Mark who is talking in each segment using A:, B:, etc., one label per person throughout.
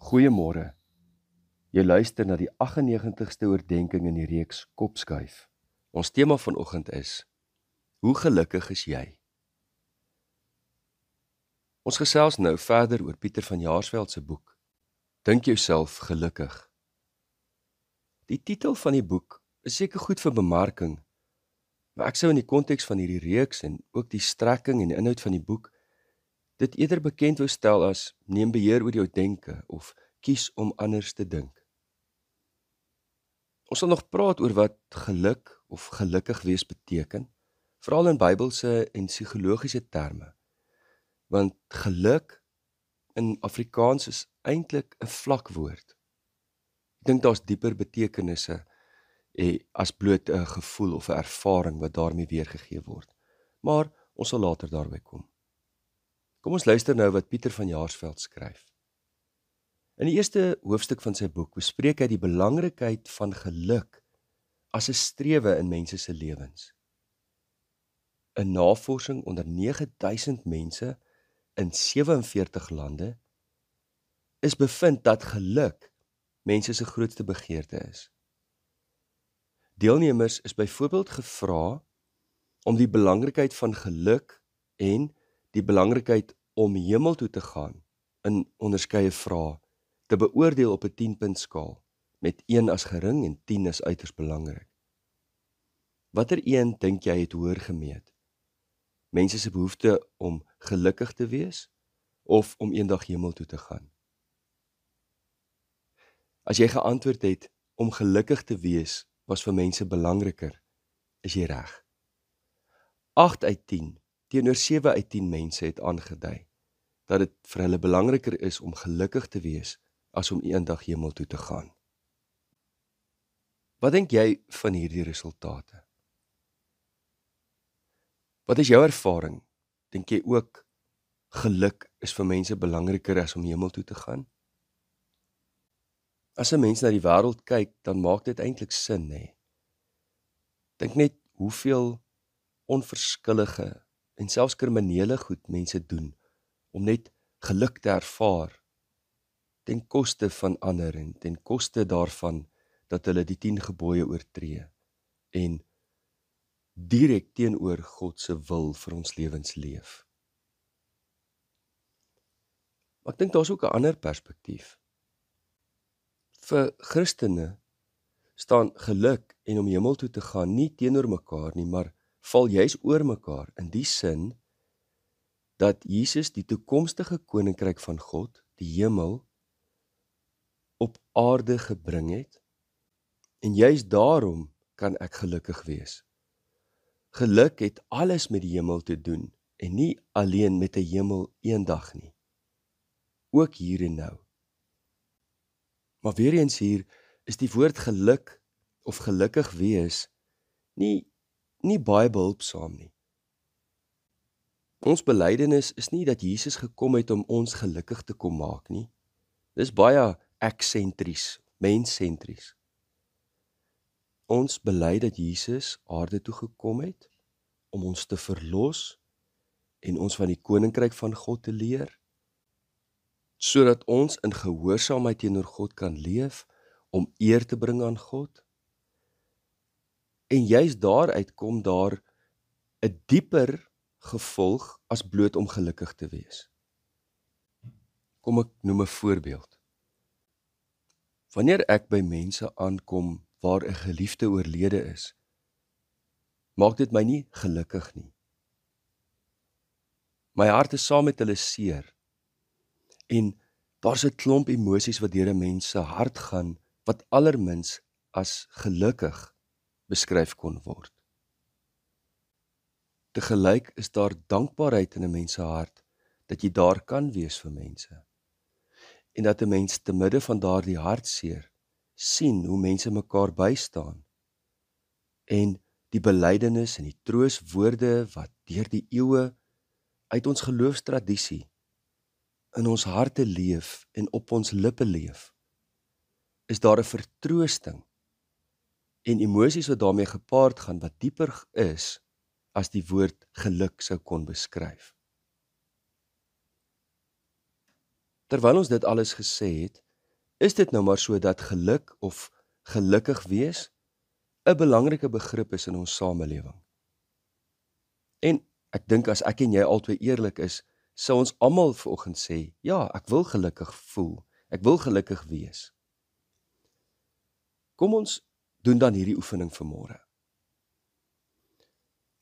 A: Goeiemôre. Jy luister na die 98ste oordenking in die reeks Kopskuif. Ons tema vanoggend is: Hoe gelukkig is jy? Ons gesels nou verder oor Pieter van Jaarsveld se boek. Dink jouself gelukkig. Die titel van die boek is seker goed vir bemarking, maar ek sou in die konteks van hierdie reeks en ook die strekking en die inhoud van die boek dit eerder bekend wou stel as neem beheer oor jou denke of kies om anders te dink. Ons sal nog praat oor wat geluk of gelukkig wees beteken, veral in Bybelse en psigologiese terme, want geluk in Afrikaans is eintlik 'n vlak woord. Ek dink daar's dieper betekenisse as bloot 'n gevoel of 'n ervaring wat daarmee weergegee word, maar ons sal later daarby kom. Kom ons luister nou wat Pieter van Jaarsveld skryf. In die eerste hoofstuk van sy boek bespreek hy die belangrikheid van geluk as 'n strewe in mense se lewens. 'n Navorsing onder 9000 mense in 47 lande is bevind dat geluk mense se grootste begeerte is. Deelnemers is byvoorbeeld gevra om die belangrikheid van geluk en die belangrikheid om hemel toe te gaan in onderskeie vrae te beoordeel op 'n 10-punt skaal, met 1 as gering en 10 as uiters belangrik. Watter een dink jy het hoër gemeet? Mense se behoefte om gelukkig te wees of om eendag hemel toe te gaan? As jy geantwoord het om gelukkig te wees was vir mense belangriker, is jy reg. 8 uit 10 teenoor 7 uit 10 mense het aangedui dat dit vir hulle belangriker is om gelukkig te wees as om eendag hemel toe te gaan. Wat dink jy van hierdie resultate? Wat is jou ervaring? Dink jy ook geluk is vir mense belangriker as om hemel toe te gaan? As 'n mens na die wêreld kyk, dan maak dit eintlik sin, hè? Dink net hoeveel onverskillige en selfs kriminele goed mense doen om net geluk te ervaar ten koste van ander en ten koste daarvan dat hulle die 10 gebooie oortree en direk teenoor God se wil vir ons lewens leef. Maar ek dink daar's ook 'n ander perspektief. Vir Christene staan geluk en om hemel toe te gaan nie teenoor mekaar nie, maar val juis oor mekaar in die sin dat Jesus die toekomstige koninkryk van God, die hemel, op aarde gebring het, en juis daarom kan ek gelukkig wees. Geluk het alles met die hemel te doen, en nie alleen met 'n hemel eendag nie. Ook hier en nou. Maar weer eens hier, is die woord geluk, of gelukkig wees, nie baie behulpsaam nie. Ons belydenis is nie dat Jesus gekom het om ons gelukkig te kom maak nie. Dis baie eksentries, menssentries. Ons bely dat Jesus aarde toe gekom het om ons te verlos en ons van die koninkryk van God te leer, sodat ons in gehoorsaamheid teenoor God kan leef, om eer te bring aan God. En juis daaruit kom daar 'n dieper gevolg as bloot om gelukkig te wees. Kom ek noem 'n voorbeeld. Wanneer ek by mense aankom waar 'n geliefde oorlede is, maak dit my nie gelukkig nie. My hart is saam met hulle seer, en daar's 'n klomp emosies wat deur 'n mens se hart gaan, wat allermins as gelukkig beskryf kon word. Tegelyk is daar dankbaarheid in 'n mens se hart, dat jy daar kan wees vir mense, en dat 'n mens te midde van daardie hartseer sien hoe mense mekaar bystaan, en die belydenis en die troostwoorde wat deur die eeue uit ons geloofstradisie in ons harte leef en op ons lippe leef, is daar 'n vertroosting en emosies wat daarmee gepaard gaan wat dieper is as die woord geluk sou kon beskryf. Terwyl ons dit alles gesê het, is dit nou maar so dat geluk of gelukkig wees 'n belangrike begrip is in ons samelewing. En ek dink as ek en jy albei eerlik is, sou ons almal vanoggend sê, ja, ek wil gelukkig voel, ek wil gelukkig wees. Kom ons doen dan hierdie oefening vanmôre.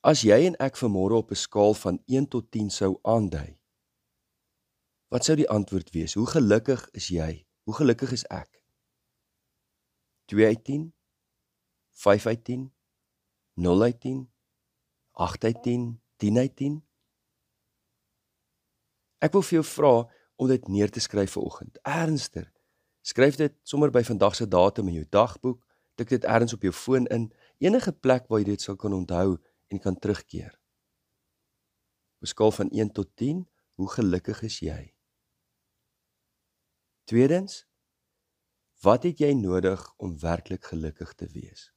A: As jy en ek vanmôre op 'n skaal van 1 tot 10 sou aandui, wat sou die antwoord wees? Hoe gelukkig is jy? Hoe gelukkig is ek? 2 uit 10? 5 uit 10? 0 uit 10? 8 uit 10? 10 uit 10? Ek wil vir jou vra om dit neer te skryf vanoggend. Ernstiger. Skryf dit sommer by vandag se datum in jou dagboek, tik dit ergens op jou foon in, enige plek waar jy dit sal kan onthou en kan terugkeer. Op 'n skaal van 1 tot 10, hoe gelukkig is jy? Tweedens, wat het jy nodig om werklik gelukkig te wees?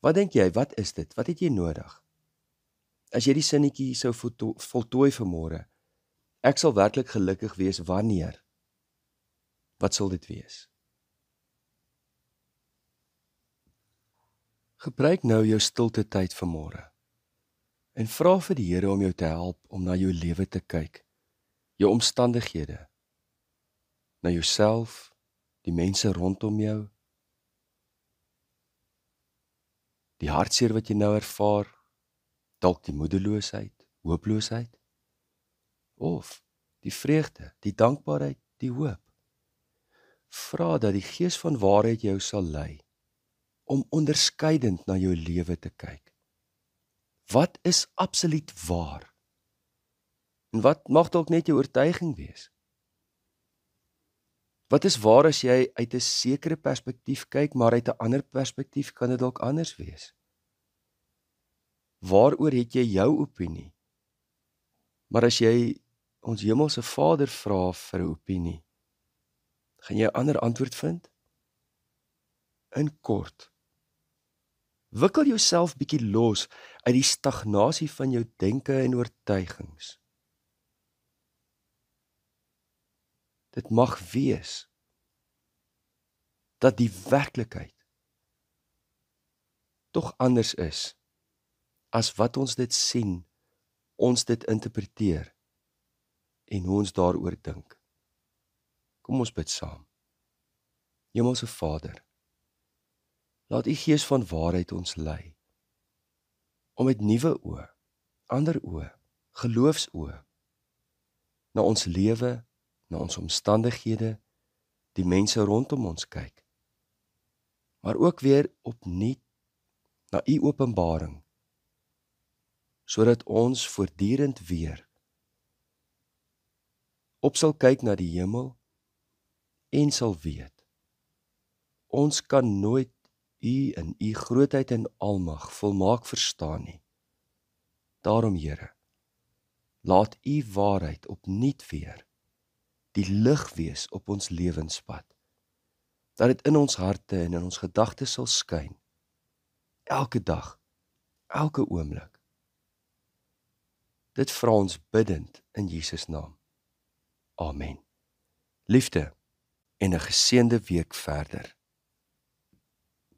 A: Wat dink jy, wat is dit? Wat het jy nodig? As jy die sinnetjie sou voltooi vanmôre, ek sal werklik gelukkig wees wanneer? Wat sal dit wees? Gebruik nou jou stilte tyd vanmôre en vra vir die Here om jou te help om na jou lewe te kyk, jou omstandighede, na jouself, die mense rondom jou, die hartseer wat jy nou ervaar, dalk die moedeloosheid, hooploosheid, of die vreugde, die dankbaarheid, die hoop. Vra dat die Gees van waarheid jou sal lei om onderskeidend na jou lewe te kyk. Wat is absoluut waar? En wat mag dalk net jou oortuiging wees? Wat is waar as jy uit 'n sekere perspektief kyk, maar uit 'n ander perspektief kan dit dalk anders wees? Waaroor het jy jou opinie? Maar as jy ons hemelse Vader vra vir 'n opinie, gaan jy 'n ander antwoord vind? In kort, wikkel jouself bietjie los uit die stagnasie van jou denke en oortuigings. Dit mag wees dat die werklikheid tog anders is as wat ons dit sien, ons dit interpreteer en hoe ons daaroor dink. Kom ons bid saam. Hemelse Vader, laat U Gees van waarheid ons lei om met nuwe oë, ander oë, geloofsoë na ons lewe, na ons omstandighede, die mense rondom ons kyk, maar ook weer opnuut na U openbaring, sodat ons voortdurend weer op sal kyk na die hemel en sal weet, ons kan nooit U in U grootheid en almag volmaak verstaan nie. Daarom, Here, laat U waarheid opnuut weer die lig wees op ons lewenspad, dat dit in ons harte en in ons gedagtes sal skyn, elke dag, elke oomblik. Dit vra ons bidtend in Jesus naam. Amen. Liefde en 'n geseënde week verder.